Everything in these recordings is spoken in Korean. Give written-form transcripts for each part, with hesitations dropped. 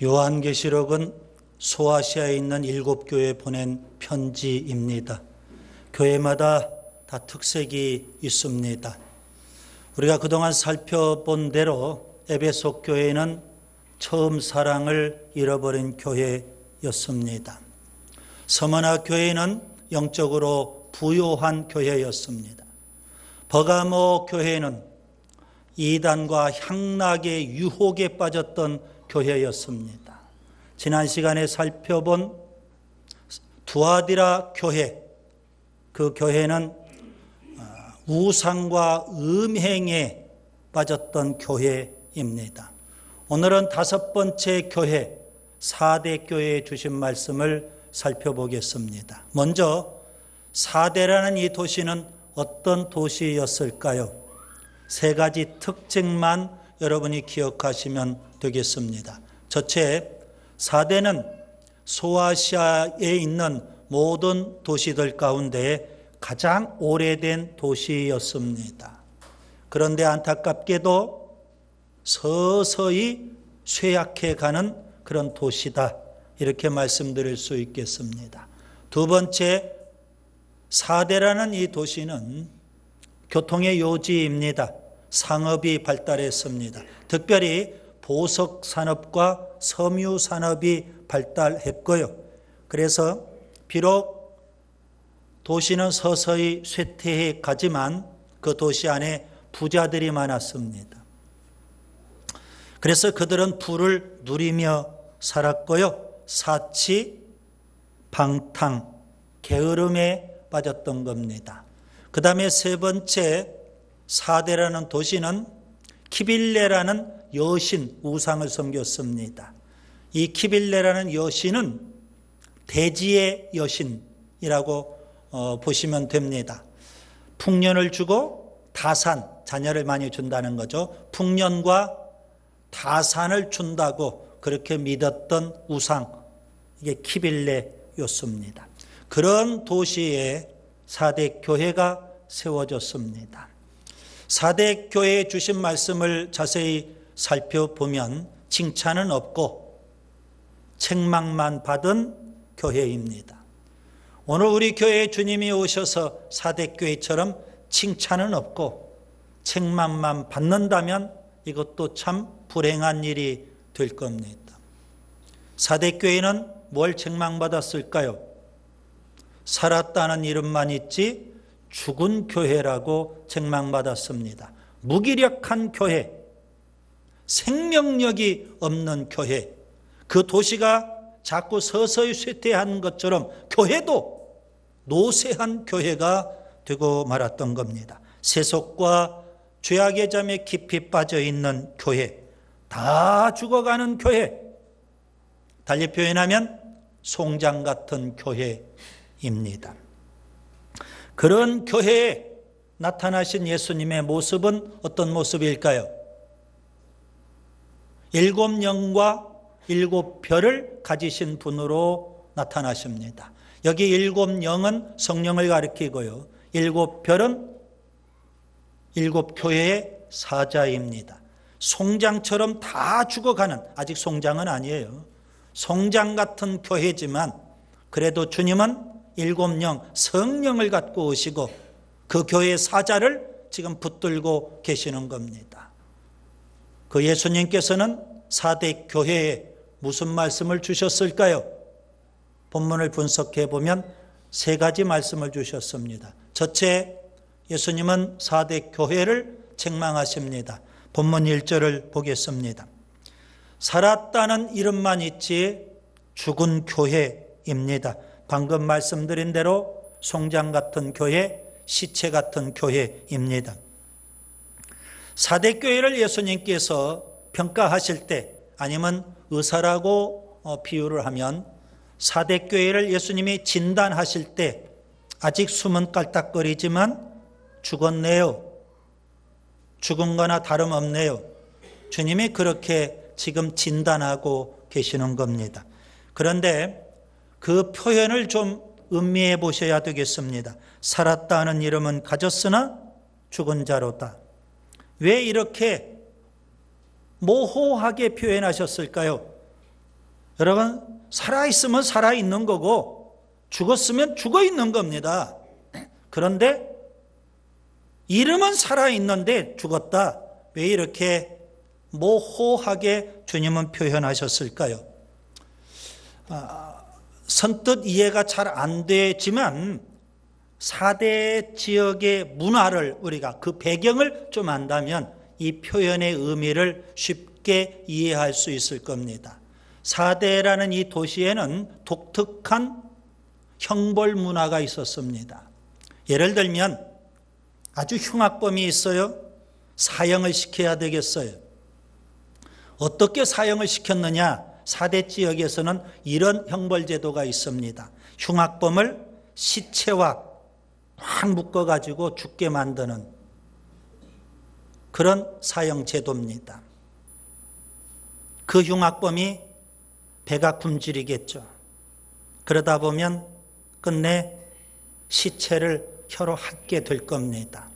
요한계시록은 소아시아에 있는 7교회에 보낸 편지입니다. 교회마다 다 특색이 있습니다. 우리가 그동안 살펴본 대로 에베소 교회는 처음 사랑을 잃어버린 교회였습니다. 서머나 교회는 영적으로 부요한 교회였습니다. 버가모 교회는 이단과 향락의 유혹에 빠졌던 교회였습니다. 지난 시간에 살펴본 두아디라 교회, 그 교회는 우상과 음행에 빠졌던 교회입니다. 오늘은 5번째 교회, 4대 교회에 주신 말씀을 살펴보겠습니다. 먼저 4대라는 이 도시는 어떤 도시였을까요? 3가지 특징만 여러분이 기억하시면 되겠습니다. 첫째, 4대는 소아시아에 있는 모든 도시들 가운데 가장 오래된 도시였습니다. 그런데 안타깝게도 서서히 쇠약해가는 그런 도시다, 이렇게 말씀드릴 수 있겠습니다. 두 번째, 4대라는 이 도시는 교통의 요지입니다. 상업이 발달했습니다. 특별히 보석산업과 섬유산업이 발달했고요. 그래서 비록 도시는 서서히 쇠퇴해 가지만 그 도시 안에 부자들이 많았습니다. 그래서 그들은 부를 누리며 살았고요. 사치, 방탕, 게으름에 빠졌던 겁니다. 그 다음에 3번째 4대라는 도시는 키빌레라는 여신, 우상을 섬겼습니다. 이 키빌레라는 여신은 대지의 여신이라고 보시면 됩니다. 풍년을 주고 다산, 자녀를 많이 준다는 거죠. 풍년과 다산을 준다고 그렇게 믿었던 우상, 이게 키빌레였습니다. 그런 도시에 4대 교회가 세워졌습니다. 4대 교회에 주신 말씀을 자세히 살펴보면 칭찬은 없고 책망만 받은 교회입니다. 오늘 우리 교회에 주님이 오셔서 4대 교회처럼 칭찬은 없고 책망만 받는다면 이것도 참 불행한 일이 될 겁니다. 4대 교회는 뭘 책망받았을까요? 살았다는 이름만 있지 죽은 교회라고 책망받았습니다. 무기력한 교회, 생명력이 없는 교회, 그 도시가 자꾸 서서히 쇠퇴한 것처럼 교회도 노쇠한 교회가 되고 말았던 겁니다. 세속과 죄악의 잠에 깊이 빠져 있는 교회, 다 죽어가는 교회, 달리 표현하면 송장 같은 교회입니다. 그런 교회에 나타나신 예수님의 모습은 어떤 모습일까요? 7영과 7별을 가지신 분으로 나타나십니다. 여기 7영은 성령을 가리키고요, 7별은 7교회의 사자입니다. 송장처럼 다 죽어가는, 아직 송장은 아니에요, 송장 같은 교회지만 그래도 주님은 7영, 성령을 갖고 오시고 그 교회의 사자를 지금 붙들고 계시는 겁니다. 그 예수님께서는 4대 교회에 무슨 말씀을 주셨을까요? 본문을 분석해 보면 3가지 말씀을 주셨습니다. 첫째, 예수님은 4대 교회를 책망하십니다. 본문 1절을 보겠습니다. 살았다는 이름만 있지 죽은 교회입니다. 방금 말씀드린 대로 송장 같은 교회, 시체 같은 교회입니다. 4대 교회를 예수님께서 평가하실 때, 아니면 의사라고 비유를 하면 4대 교회를 예수님이 진단하실 때 아직 숨은 깔딱거리지만 죽었네요, 죽은 거나 다름없네요, 주님이 그렇게 지금 진단하고 계시는 겁니다. 그런데 그 표현을 좀 음미해 보셔야 되겠습니다. 살았다는 이름은 가졌으나 죽은 자로다. 왜 이렇게 모호하게 표현하셨을까요? 여러분, 살아있으면 살아있는 거고 죽었으면 죽어있는 겁니다. 그런데 이름은 살아있는데 죽었다. 왜 이렇게 모호하게 주님은 표현하셨을까요? 선뜻 이해가 잘 안 되지만 4대 지역의 문화를 우리가 그 배경을 좀 안다면 이 표현의 의미를 쉽게 이해할 수 있을 겁니다. 4대라는 이 도시에는 독특한 형벌 문화가 있었습니다. 예를 들면 아주 흉악범이 있어요. 사형을 시켜야 되겠어요. 어떻게 사형을 시켰느냐? 4대 지역에서는 이런 형벌 제도가 있습니다. 흉악범을 시체와 확 묶어가지고 죽게 만드는 그런 사형 제도입니다. 그 흉악범이 배가 굶주리겠죠. 그러다 보면 끝내 시체를 혀로 핥게 될 겁니다.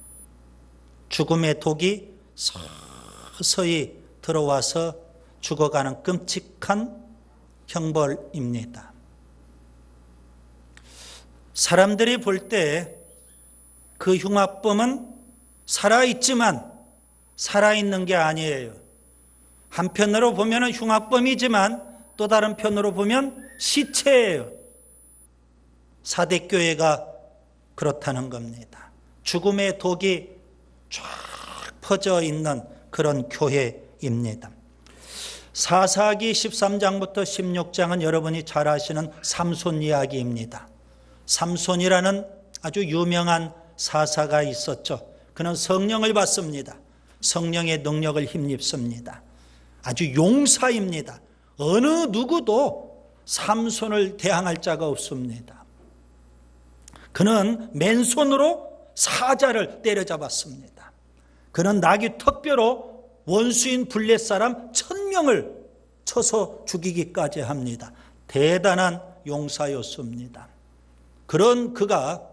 죽음의 독이 서서히 들어와서 죽어가는 끔찍한 형벌입니다. 사람들이 볼 때 그 흉악범은 살아있지만 살아있는 게 아니에요. 한편으로 보면 흉악범이지만 또 다른 편으로 보면 시체예요. 4대 교회가 그렇다는 겁니다. 죽음의 독이 쫙 퍼져 있는 그런 교회입니다. 사사기 13장부터 16장은 여러분이 잘 아시는 삼손 이야기입니다. 삼손이라는 아주 유명한 사사가 있었죠. 그는 성령을 받습니다. 성령의 능력을 힘입습니다. 아주 용사입니다. 어느 누구도 삼손을 대항할 자가 없습니다. 그는 맨손으로 사자를 때려잡았습니다. 그는 나귀 턱뼈로 원수인 블렛 사람 1000명을 쳐서 죽이기까지 합니다. 대단한 용사였습니다. 그런 그가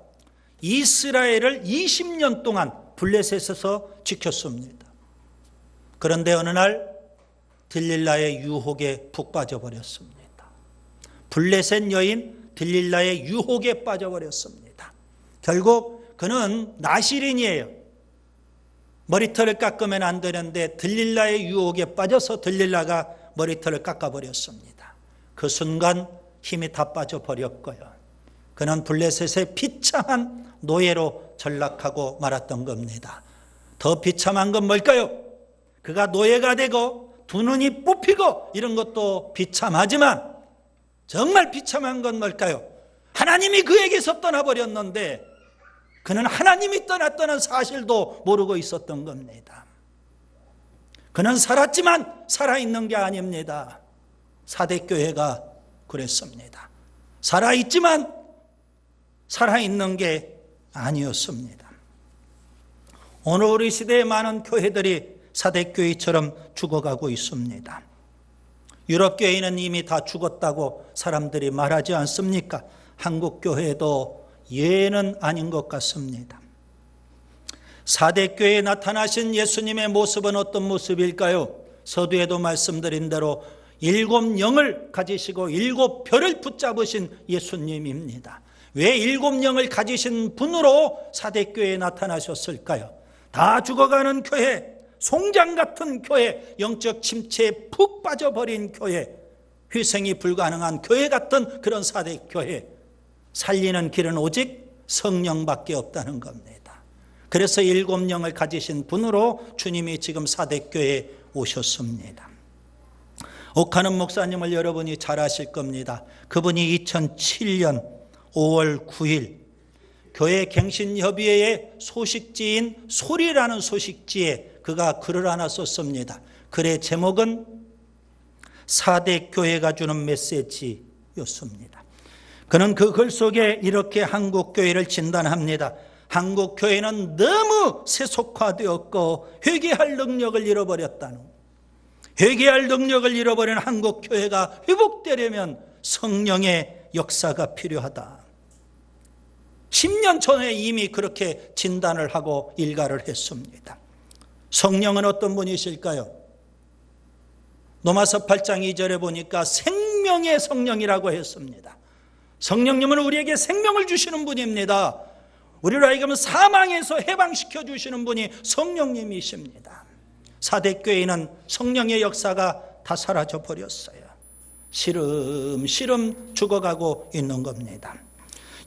이스라엘을 20년 동안 블레셋에서 지켰습니다. 그런데 어느 날 들릴라의 유혹에 푹 빠져버렸습니다. 블레셋 여인 들릴라의 유혹에 빠져버렸습니다. 결국 그는 나실인이에요. 머리털을 깎으면 안 되는데 들릴라의 유혹에 빠져서 들릴라가 머리털을 깎아버렸습니다. 그 순간 힘이 다 빠져버렸고요. 그는 블레셋의 비참한 노예로 전락하고 말았던 겁니다. 더 비참한 건 뭘까요? 그가 노예가 되고 두 눈이 뽑히고 이런 것도 비참하지만 정말 비참한 건 뭘까요? 하나님이 그에게서 떠나버렸는데 그는 하나님이 떠났다는 사실도 모르고 있었던 겁니다. 그는 살았지만 살아있는 게 아닙니다. 4대 교회가 그랬습니다. 살아있지만 살아있는 게 아니었습니다. 오늘 우리 시대의 많은 교회들이 4대 교회처럼 죽어가고 있습니다. 유럽 교회는 이미 다 죽었다고 사람들이 말하지 않습니까? 한국 교회도 예는 아닌 것 같습니다. 4대 교회에 나타나신 예수님의 모습은 어떤 모습일까요? 서두에도 말씀드린 대로 7영을 가지시고 7별을 붙잡으신 예수님입니다. 왜 7영을 가지신 분으로 4대 교회에 나타나셨을까요? 다 죽어가는 교회, 송장 같은 교회, 영적 침체에 푹 빠져버린 교회, 회생이 불가능한 교회 같은 그런 4대 교회, 살리는 길은 오직 성령밖에 없다는 겁니다. 그래서 7영을 가지신 분으로 주님이 지금 4대 교회에 오셨습니다. 옥하는 목사님을 여러분이 잘 아실 겁니다. 그분이 2007년 5월 9일 교회 갱신협의회의 소식지인 소리라는 소식지에 그가 글을 하나 썼습니다. 글의 제목은 4대 교회가 주는 메시지였습니다. 그는 그 글 속에 이렇게 한국 교회를 진단합니다. 한국 교회는 너무 세속화되었고 회개할 능력을 잃어버렸다는, 회개할 능력을 잃어버린 한국 교회가 회복되려면 성령의 역사가 필요하다. 10년 전에 이미 그렇게 진단을 하고 일가를 했습니다. 성령은 어떤 분이실까요? 로마서 8장 2절에 보니까 생명의 성령이라고 했습니다. 성령님은 우리에게 생명을 주시는 분입니다. 우리를 하여금 사망에서 해방시켜 주시는 분이 성령님이십니다. 사대교회는 성령의 역사가 다 사라져 버렸어요. 시름시름 죽어가고 있는 겁니다.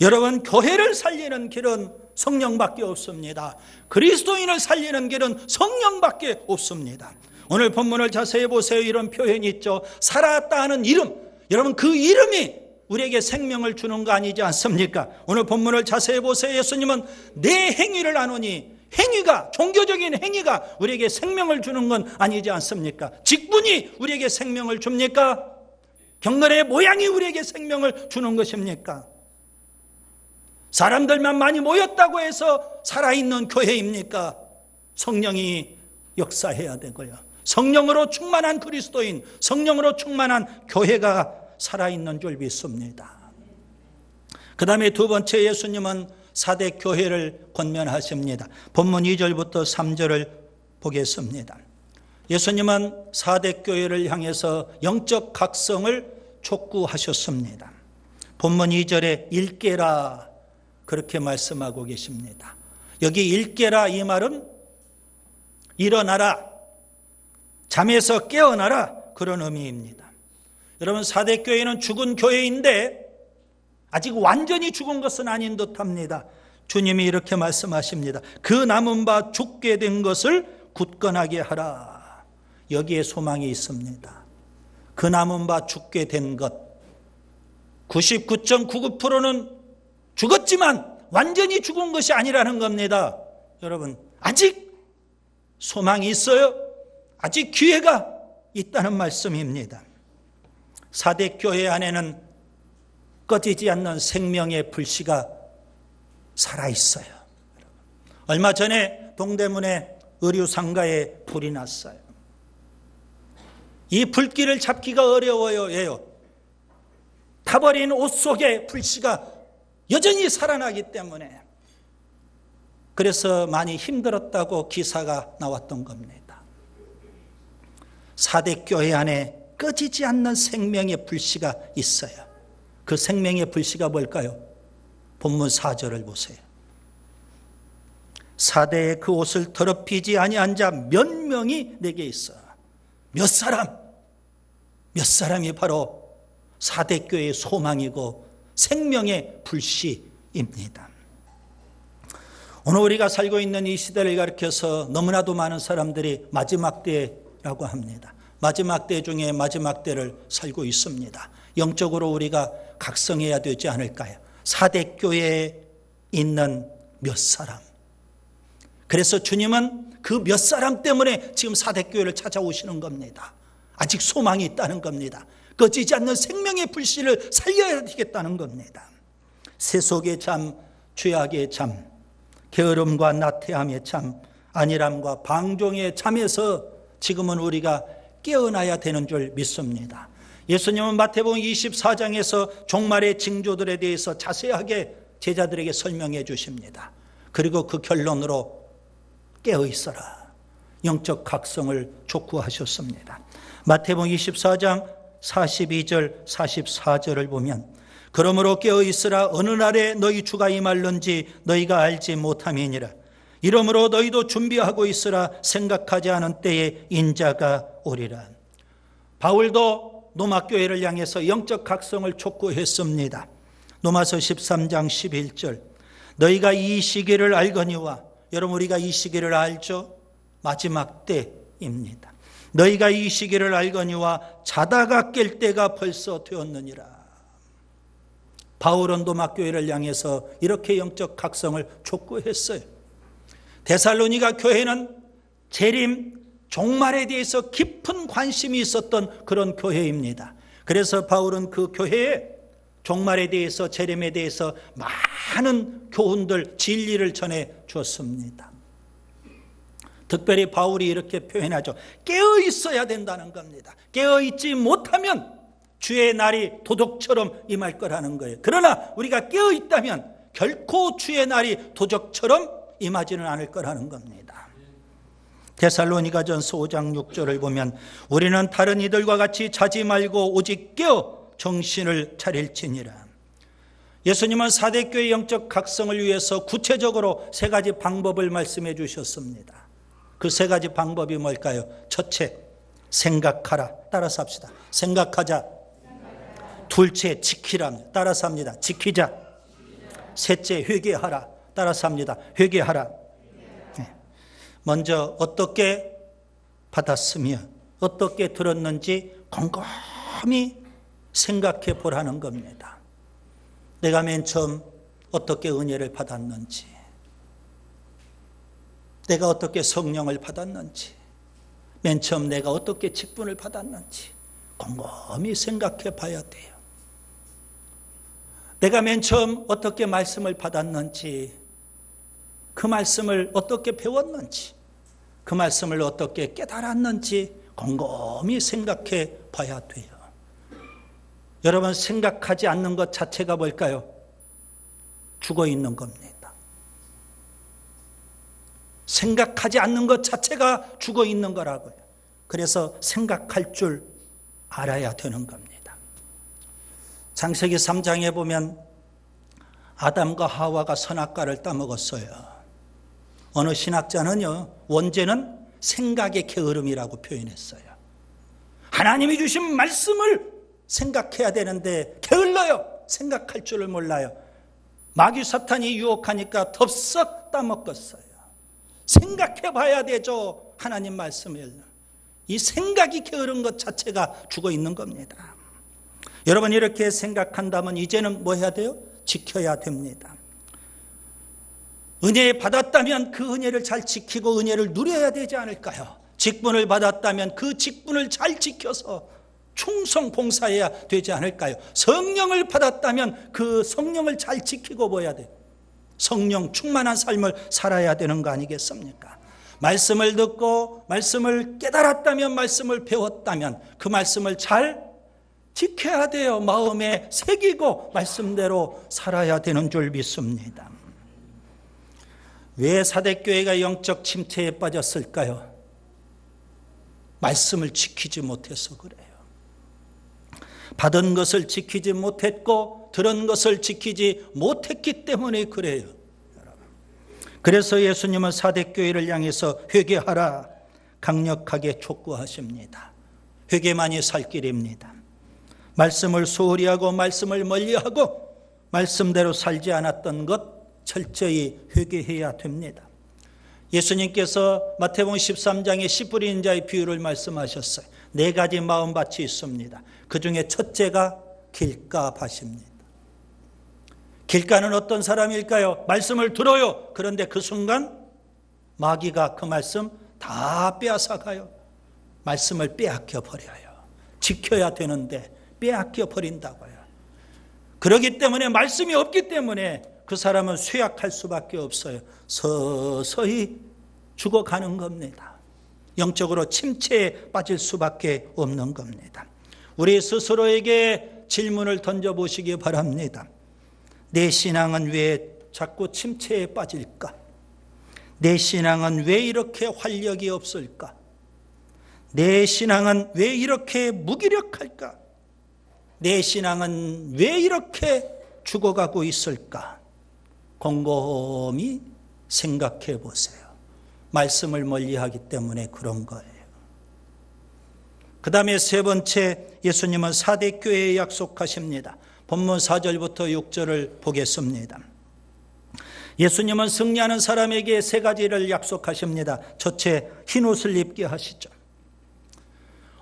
여러분, 교회를 살리는 길은 성령밖에 없습니다. 그리스도인을 살리는 길은 성령밖에 없습니다. 오늘 본문을 자세히 보세요. 이런 표현이 있죠. 살았다 하는 이름. 여러분, 그 이름이 우리에게 생명을 주는 거 아니지 않습니까? 오늘 본문을 자세히 보세요. 예수님은 내 행위를 아노니, 행위가, 종교적인 행위가 우리에게 생명을 주는 건 아니지 않습니까? 직분이 우리에게 생명을 줍니까? 경건의 모양이 우리에게 생명을 주는 것입니까? 사람들만 많이 모였다고 해서 살아있는 교회입니까? 성령이 역사해야 되고요. 성령으로 충만한 그리스도인, 성령으로 충만한 교회가 살아있는 줄 믿습니다. 그 다음에 두 번째, 예수님은 사대 교회를 권면하십니다. 본문 2절부터 3절을 보겠습니다. 예수님은 사대 교회를 향해서 영적 각성을 촉구하셨습니다. 본문 2절에 일깨라 그렇게 말씀하고 계십니다. 여기 일깨라 이 말은 일어나라, 잠에서 깨어나라 그런 의미입니다. 여러분, 사대교회는 죽은 교회인데 아직 완전히 죽은 것은 아닌 듯합니다. 주님이 이렇게 말씀하십니다. 그 남은 바 죽게 된 것을 굳건하게 하라. 여기에 소망이 있습니다. 그 남은 바 죽게 된 것, 99.99%는 죽었지만 완전히 죽은 것이 아니라는 겁니다. 여러분, 아직 소망이 있어요. 아직 기회가 있다는 말씀입니다. 사대교회 안에는 꺼지지 않는 생명의 불씨가 살아있어요. 얼마 전에 동대문에 의류상가에 불이 났어요. 이 불길을 잡기가 어려워요. 타버린 옷 속에 불씨가 여전히 살아나기 때문에, 그래서 많이 힘들었다고 기사가 나왔던 겁니다. 사대교회 안에 꺼지지 않는 생명의 불씨가 있어요. 그 생명의 불씨가 뭘까요? 본문 4절을 보세요. 사대의 그 옷을 더럽히지 아니한 자 몇 명이 내게 있어. 몇 사람이 바로 사대교회의 소망이고 생명의 불씨입니다. 오늘 우리가 살고 있는 이 시대를 가리켜서 너무나도 많은 사람들이 마지막 때라고 합니다. 마지막 때 중에 마지막 때를 살고 있습니다. 영적으로 우리가 각성해야 되지 않을까요? 사대교회에 있는 몇 사람. 그래서 주님은 그 몇 사람 때문에 지금 사대교회를 찾아오시는 겁니다. 아직 소망이 있다는 겁니다. 꺼지지 않는 생명의 불씨를 살려야 되겠다는 겁니다. 세속의 잠, 죄악의 잠, 게으름과 나태함의 잠, 안일함과 방종의 잠에서 지금은 우리가 깨어나야 되는 줄 믿습니다. 예수님은 마태복음 24장에서 종말의 징조들에 대해서 자세하게 제자들에게 설명해 주십니다. 그리고 그 결론으로 깨어 있어라, 영적 각성을 촉구하셨습니다. 마태복음 24장 42절 44절을 보면, 그러므로 깨어 있으라, 어느 날에 너희 주가 임할는지 너희가 알지 못함이니라. 이러므로 너희도 준비하고 있으라, 생각하지 않은 때에 인자가 오리라. 바울도 노마교회를 향해서 영적 각성을 촉구했습니다. 노마서 13장 11절, 너희가 이 시기를 알거니와, 여러분 우리가 이 시기를 알죠? 마지막 때입니다. 너희가 이 시기를 알거니와 자다가 깰 때가 벌써 되었느니라. 바울은 노마교회를 향해서 이렇게 영적 각성을 촉구했어요. 데살로니가 교회는 재림, 종말에 대해서 깊은 관심이 있었던 그런 교회입니다. 그래서 바울은 그 교회에 종말에 대해서, 재림에 대해서 많은 교훈들, 진리를 전해 주었습니다. 특별히 바울이 이렇게 표현하죠. 깨어 있어야 된다는 겁니다. 깨어 있지 못하면 주의 날이 도둑처럼 임할 거라는 거예요. 그러나 우리가 깨어 있다면 결코 주의 날이 도적처럼 임하지는 않을 거라는 겁니다. 데살로니가전서 5장 6절을 보면, 우리는 다른 이들과 같이 자지 말고 오직 깨어 정신을 차릴지니라. 예수님은 사대교회 영적 각성을 위해서 구체적으로 세 가지 방법을 말씀해 주셨습니다. 그 세 가지 방법이 뭘까요? 첫째, 생각하라. 따라서 합시다. 생각하자. 둘째, 지키라. 따라서 합니다. 지키자. 셋째, 회개하라. 따라서 합니다. 회개하라. 먼저 어떻게 받았으며 어떻게 들었는지 곰곰이 생각해 보라는 겁니다. 내가 맨 처음 어떻게 은혜를 받았는지, 내가 어떻게 성령을 받았는지, 맨 처음 내가 어떻게 직분을 받았는지 곰곰이 생각해 봐야 돼요. 내가 맨 처음 어떻게 말씀을 받았는지, 그 말씀을 어떻게 배웠는지, 그 말씀을 어떻게 깨달았는지 곰곰이 생각해 봐야 돼요. 여러분, 생각하지 않는 것 자체가 뭘까요? 죽어 있는 겁니다. 생각하지 않는 것 자체가 죽어 있는 거라고요. 그래서 생각할 줄 알아야 되는 겁니다. 창세기 3장에 보면 아담과 하와가 선악과를 따먹었어요. 어느 신학자는요, 원죄는 생각의 게으름이라고 표현했어요. 하나님이 주신 말씀을 생각해야 되는데 게을러요. 생각할 줄을 몰라요. 마귀 사탄이 유혹하니까 덥석 따먹었어요. 생각해 봐야 되죠. 하나님 말씀을. 이 생각이 게으른 것 자체가 죽어 있는 겁니다. 여러분, 이렇게 생각한다면 이제는 뭐 해야 돼요? 지켜야 됩니다. 은혜 받았다면 그 은혜를 잘 지키고 은혜를 누려야 되지 않을까요? 직분을 받았다면 그 직분을 잘 지켜서 충성 봉사해야 되지 않을까요? 성령을 받았다면 그 성령을 잘 지키고 뭐야 돼요? 성령 충만한 삶을 살아야 되는 거 아니겠습니까? 말씀을 듣고 말씀을 깨달았다면, 말씀을 배웠다면 그 말씀을 잘 지켜야 돼요. 마음에 새기고 말씀대로 살아야 되는 줄 믿습니다. 왜 사대교회가 영적 침체에 빠졌을까요? 말씀을 지키지 못해서 그래요. 받은 것을 지키지 못했고 들은 것을 지키지 못했기 때문에 그래요. 그래서 예수님은 사대교회를 향해서 회개하라 강력하게 촉구하십니다. 회개만이 살 길입니다. 말씀을 소홀히 하고 말씀을 멀리하고 말씀대로 살지 않았던 것 철저히 회개해야 됩니다. 예수님께서 마태복음 13장에 씨 뿌리는 자의 비유를 말씀하셨어요. 4가지 마음밭이 있습니다. 그 중에 첫째가 길가밭입니다. 길가는 어떤 사람일까요? 말씀을 들어요. 그런데 그 순간 마귀가 그 말씀 다 빼앗아가요. 말씀을 빼앗겨 버려요. 지켜야 되는데 빼앗겨 버린다고요. 그렇기 때문에 말씀이 없기 때문에 그 사람은 쇠약할 수밖에 없어요. 서서히 죽어가는 겁니다. 영적으로 침체에 빠질 수밖에 없는 겁니다. 우리 스스로에게 질문을 던져보시기 바랍니다. 내 신앙은 왜 자꾸 침체에 빠질까? 내 신앙은 왜 이렇게 활력이 없을까? 내 신앙은 왜 이렇게 무기력할까? 내 신앙은 왜 이렇게 죽어가고 있을까? 곰곰이 생각해 보세요. 말씀을 멀리하기 때문에 그런 거예요. 그 다음에 세 번째, 예수님은 사대교회에 약속하십니다. 본문 4절부터 6절을 보겠습니다. 예수님은 승리하는 사람에게 3가지를 약속하십니다. 첫째, 흰옷을 입게 하시죠.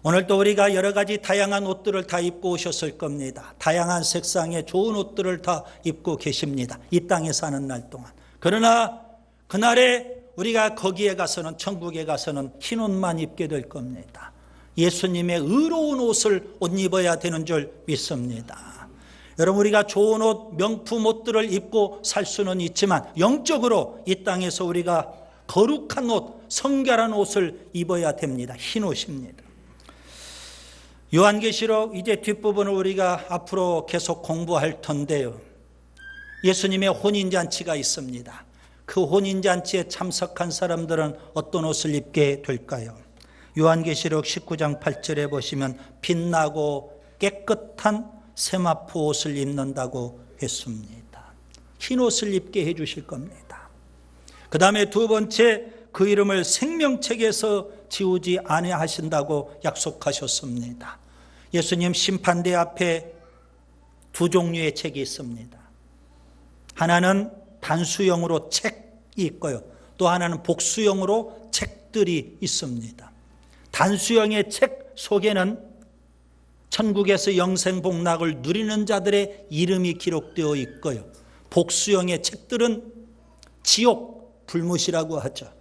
오늘도 우리가 여러 가지 다양한 옷들을 다 입고 오셨을 겁니다. 다양한 색상의 좋은 옷들을 다 입고 계십니다. 이 땅에 사는 날 동안. 그러나 그날에 우리가 거기에 가서는, 천국에 가서는 흰 옷만 입게 될 겁니다. 예수님의 의로운 옷을 옷 입어야 되는 줄 믿습니다. 여러분, 우리가 좋은 옷, 명품 옷들을 입고 살 수는 있지만 영적으로 이 땅에서 우리가 거룩한 옷, 성결한 옷을 입어야 됩니다. 흰 옷입니다. 요한계시록 이제 뒷부분을 우리가 앞으로 계속 공부할 텐데요. 예수님의 혼인잔치가 있습니다. 그 혼인잔치에 참석한 사람들은 어떤 옷을 입게 될까요? 요한계시록 19장 8절에 보시면 빛나고 깨끗한 세마포 옷을 입는다고 했습니다. 흰 옷을 입게 해 주실 겁니다. 그 다음에 두 번째, 그 이름을 생명책에서 지우지 아니하신다고 약속하셨습니다. 예수님 심판대 앞에 두 종류의 책이 있습니다. 하나는 단수형으로 책이 있고요. 또 하나는 복수형으로 책들이 있습니다. 단수형의 책 속에는 천국에서 영생복락을 누리는 자들의 이름이 기록되어 있고요. 복수형의 책들은 지옥, 불못이라고 하죠.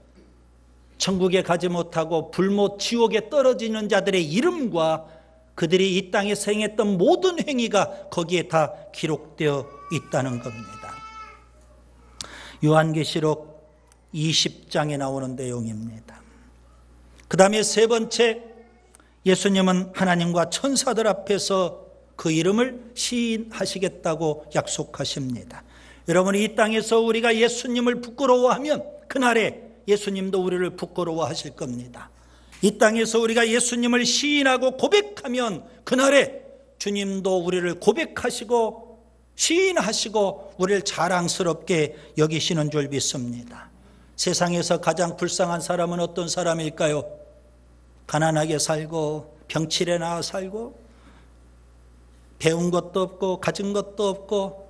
천국에 가지 못하고 불못, 지옥에 떨어지는 자들의 이름과 그들이 이 땅에서 행했던 모든 행위가 거기에 다 기록되어 있다는 겁니다. 요한계시록 20장에 나오는 내용입니다. 그 다음에 세 번째, 예수님은 하나님과 천사들 앞에서 그 이름을 시인하시겠다고 약속하십니다. 여러분, 이 땅에서 우리가 예수님을 부끄러워하면 그날에 예수님도 우리를 부끄러워하실 겁니다. 이 땅에서 우리가 예수님을 시인하고 고백하면 그날에 주님도 우리를 고백하시고 시인하시고 우리를 자랑스럽게 여기시는 줄 믿습니다. 세상에서 가장 불쌍한 사람은 어떤 사람일까요? 가난하게 살고 병치레 나와 살고 배운 것도 없고 가진 것도 없고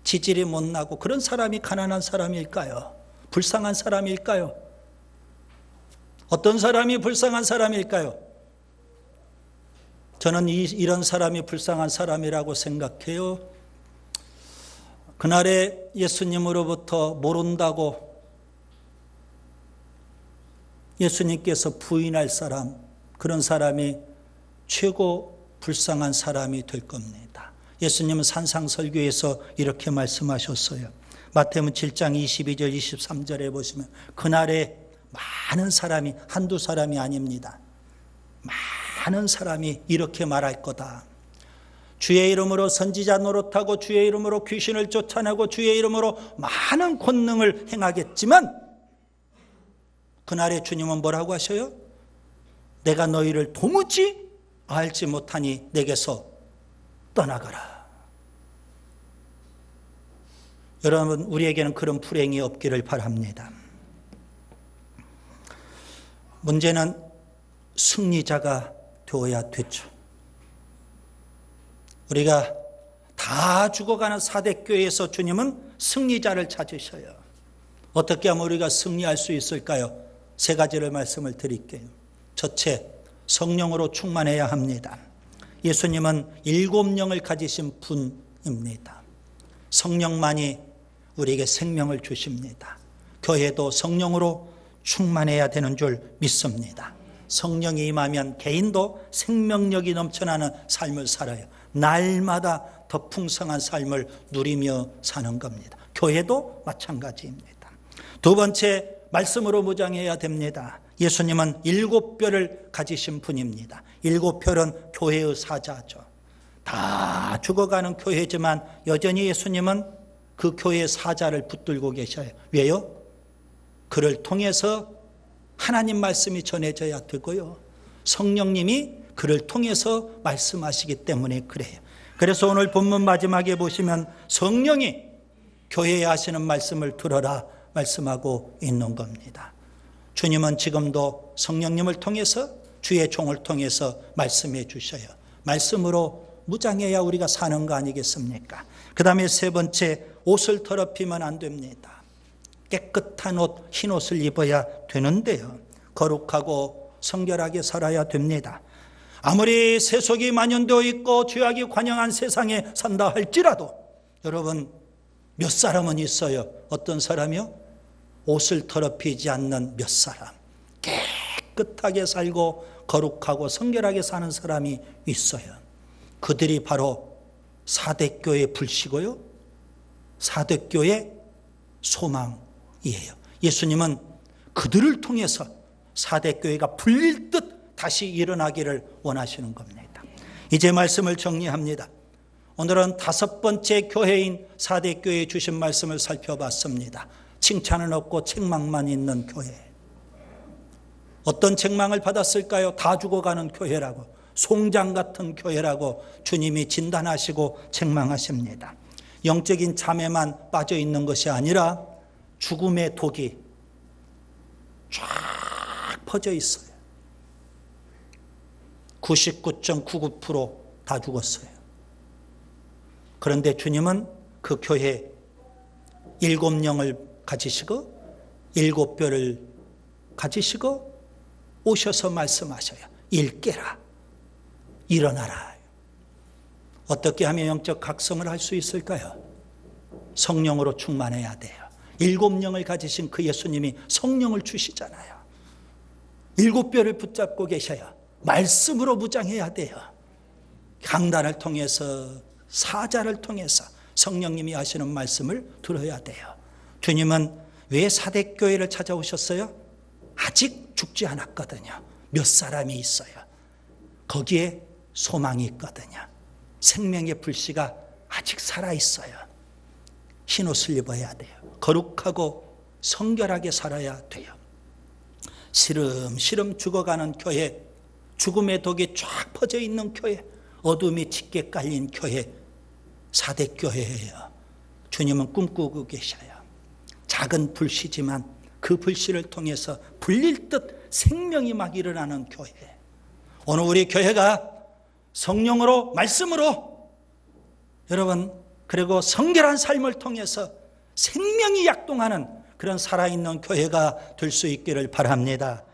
지질이 못나고 그런 사람이 가난한 사람일까요? 불쌍한 사람일까요? 어떤 사람이 불쌍한 사람일까요? 저는 이런 사람이 불쌍한 사람이라고 생각해요. 그날에 예수님으로부터 모른다고 예수님께서 부인할 사람, 그런 사람이 최고 불쌍한 사람이 될 겁니다. 예수님은 산상설교에서 이렇게 말씀하셨어요. 마태복음 7장 22절 23절에 보시면 그날에 많은 사람이, 한두 사람이 아닙니다. 많은 사람이 이렇게 말할 거다. 주의 이름으로 선지자 노릇하고 주의 이름으로 귀신을 쫓아내고 주의 이름으로 많은 권능을 행하겠지만 그날에 주님은 뭐라고 하셔요? 내가 너희를 도무지 알지 못하니 내게서 떠나가라. 여러분, 우리에게는 그런 불행이 없기를 바랍니다. 문제는 승리자가 되어야 되죠. 우리가 다 죽어가는 사대교회에서 주님은 승리자를 찾으셔요. 어떻게 하면 우리가 승리할 수 있을까요? 세 가지를 말씀을 드릴게요. 첫째, 성령으로 충만해야 합니다. 예수님은 7영을 가지신 분입니다. 성령만이 우리에게 생명을 주십니다. 교회도 성령으로 충만해야 되는 줄 믿습니다. 성령이 임하면 개인도 생명력이 넘쳐나는 삶을 살아요. 날마다 더 풍성한 삶을 누리며 사는 겁니다. 교회도 마찬가지입니다. 두 번째, 말씀으로 무장해야 됩니다. 예수님은 7뼈를 가지신 분입니다. 7뼈는 교회의 사자죠. 다 죽어가는 교회지만 여전히 예수님은 그 교회의 사자를 붙들고 계셔요. 왜요? 그를 통해서 하나님 말씀이 전해져야 되고요. 성령님이 그를 통해서 말씀하시기 때문에 그래요. 그래서 오늘 본문 마지막에 보시면 성령이 교회에 하시는 말씀을 들어라 말씀하고 있는 겁니다. 주님은 지금도 성령님을 통해서 주의 종을 통해서 말씀해 주셔요. 말씀으로 무장해야 우리가 사는 거 아니겠습니까? 그 다음에 세 번째, 옷을 더럽히면 안 됩니다. 깨끗한 옷, 흰 옷을 입어야 되는데요. 거룩하고 성결하게 살아야 됩니다. 아무리 세속이 만연되어 있고 죄악이 관영한 세상에 산다 할지라도 여러분, 몇 사람은 있어요. 어떤 사람이요? 옷을 더럽히지 않는 몇 사람. 깨끗하게 살고 거룩하고 성결하게 사는 사람이 있어요. 그들이 바로 사대교의 불씨고요, 사대교의 소망이에요. 예수님은 그들을 통해서 사대교회가 불릴 듯 다시 일어나기를 원하시는 겁니다. 이제 말씀을 정리합니다. 오늘은 5번째 교회인 사대교회에 주신 말씀을 살펴봤습니다. 칭찬은 없고 책망만 있는 교회. 어떤 책망을 받았을까요? 다 죽어가는 교회라고. 송장 같은 교회라고 주님이 진단하시고 책망하십니다. 영적인 잠에만 빠져 있는 것이 아니라 죽음의 독이 쫙 퍼져 있어요. 99.99% 다 죽었어요. 그런데 주님은 그 교회 7영을 가지시고 7뼈를 가지시고 오셔서 말씀하셔요. 일깨라, 일어나라. 어떻게 하면 영적 각성을 할 수 있을까요? 성령으로 충만해야 돼요. 7영을 가지신 그 예수님이 성령을 주시잖아요. 7뼈를 붙잡고 계셔요. 말씀으로 무장해야 돼요. 강단을 통해서, 사자를 통해서 성령님이 하시는 말씀을 들어야 돼요. 주님은 왜 사대교회를 찾아오셨어요? 아직 죽지 않았거든요. 몇 사람이 있어요. 거기에 소망이 있거든요. 생명의 불씨가 아직 살아있어요. 흰옷을 입어야 돼요. 거룩하고 성결하게 살아야 돼요. 시름시름 죽어가는 교회, 죽음의 독이 쫙 퍼져 있는 교회, 어둠이 짙게 깔린 교회, 사대교회예요. 주님은 꿈꾸고 계셔요. 작은 불씨지만 그 불씨를 통해서 불릴 듯 생명이 막 일어나는 교회. 오늘 우리 교회가 성령으로, 말씀으로, 여러분, 그리고 성결한 삶을 통해서 생명이 약동하는 그런 살아있는 교회가 될 수 있기를 바랍니다.